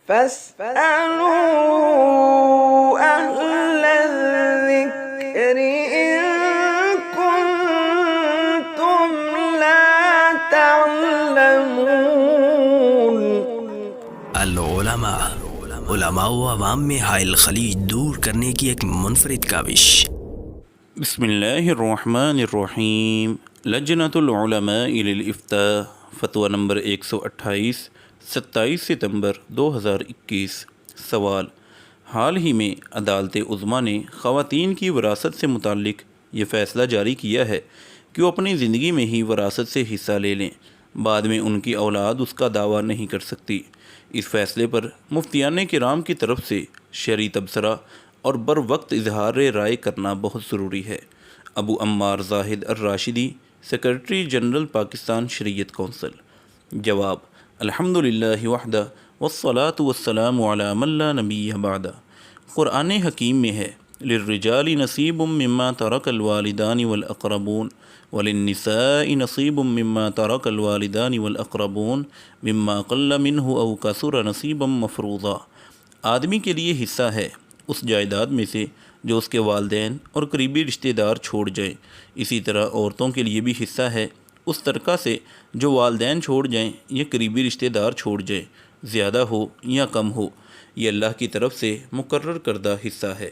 فاسألوا أهل الذكر إن كنتم لا تعلمون۔ العلماء، علماء و عوام میں حائل خلیج دور کرنے کی ایک منفرد کاوش۔ بسم اللہ الرحمن الرحیم۔ لجنۃ العلماء للافتاء، فتویٰ نمبر 128، 27 ستمبر 2021۔ سوال: حال ہی میں عدالت عظمیٰ نے خواتین کی وراثت سے متعلق یہ فیصلہ جاری کیا ہے کہ وہ اپنی زندگی میں ہی وراثت سے حصہ لے لیں، بعد میں ان کی اولاد اس کا دعویٰ نہیں کر سکتی۔ اس فیصلے پر مفتیان کرام کی طرف سے شرعی تبصرہ اور بر وقت اظہار رائے کرنا بہت ضروری ہے۔ ابو عمار زاہد الراشدی، سیکرٹری جنرل پاکستان شریعت کونسل۔ جواب: الحمدللہ وحدہ والصلاة والسلام علی من لا نبی بعدہ۔ قرآن حکیم میں ہے: للرجال نصیب مما ترک الوالدان والاقربون وللنساء نصیب مما ترک الوالدان والاقربون مما قل منہ او کثر نصیبا مفروضا۔ آدمی کے لیے حصہ ہے اس جائیداد میں سے جو اس کے والدین اور قریبی رشتہ دار چھوڑ جائیں، اسی طرح عورتوں کے لیے بھی حصہ ہے اس ترکہ سے جو والدین چھوڑ جائیں یا قریبی رشتہ دار چھوڑ جائیں، زیادہ ہو یا کم ہو، یہ اللہ کی طرف سے مقرر کردہ حصہ ہے۔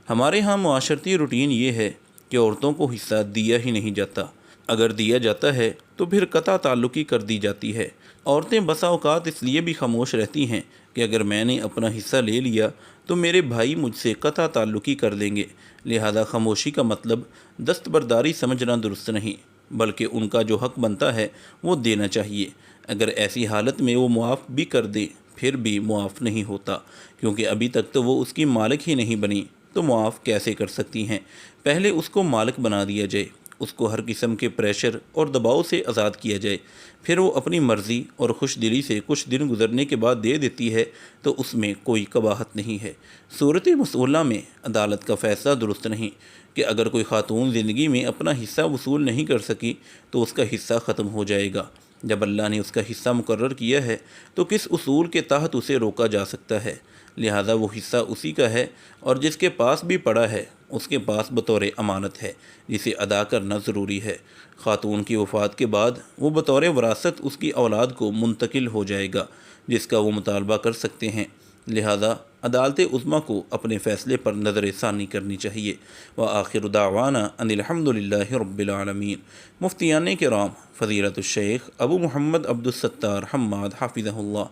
ہمارے ہاں معاشرتی روٹین یہ ہے کہ عورتوں کو حصہ دیا ہی نہیں جاتا، اگر دیا جاتا ہے تو پھر قطع تعلقی کر دی جاتی ہے۔ عورتیں بسا اوقات اس لیے بھی خاموش رہتی ہیں کہ اگر میں نے اپنا حصہ لے لیا تو میرے بھائی مجھ سے قطع تعلقی کر دیں گے، لہذا خاموشی کا مطلب دستبرداری سمجھنا درست نہیں، بلکہ ان کا جو حق بنتا ہے وہ دینا چاہیے۔ اگر ایسی حالت میں وہ معاف بھی کر دیں پھر بھی معاف نہیں ہوتا، کیونکہ ابھی تک تو وہ اس کی مالک ہی نہیں بنی، تو معاف کیسے کر سکتی ہیں؟ پہلے اس کو مالک بنا دیا جائے، اس کو ہر قسم کے پریشر اور دباؤ سے آزاد کیا جائے، پھر وہ اپنی مرضی اور خوش دلی سے کچھ دن گزرنے کے بعد دے دیتی ہے تو اس میں کوئی قباحت نہیں ہے۔ صورت مسئولہ میں عدالت کا فیصلہ درست نہیں کہ اگر کوئی خاتون زندگی میں اپنا حصہ وصول نہیں کر سکی تو اس کا حصہ ختم ہو جائے گا۔ جب اللہ نے اس کا حصہ مقرر کیا ہے تو کس اصول کے تحت اسے روکا جا سکتا ہے؟ لہذا وہ حصہ اسی کا ہے، اور جس کے پاس بھی پڑا ہے اس کے پاس بطور امانت ہے، جسے ادا کرنا ضروری ہے۔ خاتون کی وفات کے بعد وہ بطور وراثت اس کی اولاد کو منتقل ہو جائے گا، جس کا وہ مطالبہ کر سکتے ہیں۔ لہذا عدالت عظمیٰ کو اپنے فیصلے پر نظر ثانی کرنی چاہیے۔ وآخر دعوانا ان الحمدللہ رب العالمین۔ مفتیان کرام فضیلۃ الشیخ ابو محمد عبد الستار حماد حفظہ اللہ،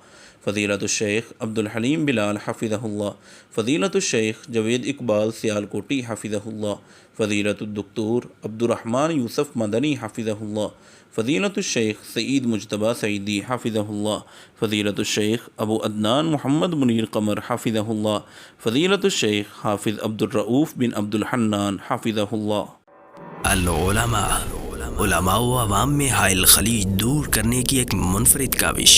فضیلۃ الشیخ عبد الحلیم بلال حفظہ اللہ، فضیلۃ الشیخ جوید اقبال سیالکوٹی حفظہ اللہ، فضیلۃ الدکتور عبد الرحمن یوسف مدنی حفظہ اللہ، فضیلۃ الشیخ سعید مجتبیٰ سعیدی حفظہ اللہ، فضیلۃ الشیخ ابو عدنان محمد منیر قمر حفظہ اللہ، فضیلۃ الشیخ حافظ عبد الرؤوف بن عبد الحنان حفظہ اللہ۔ العلماء، علماء و عوام میں حائل خلیج دور کرنے کی ایک منفرد کاوش۔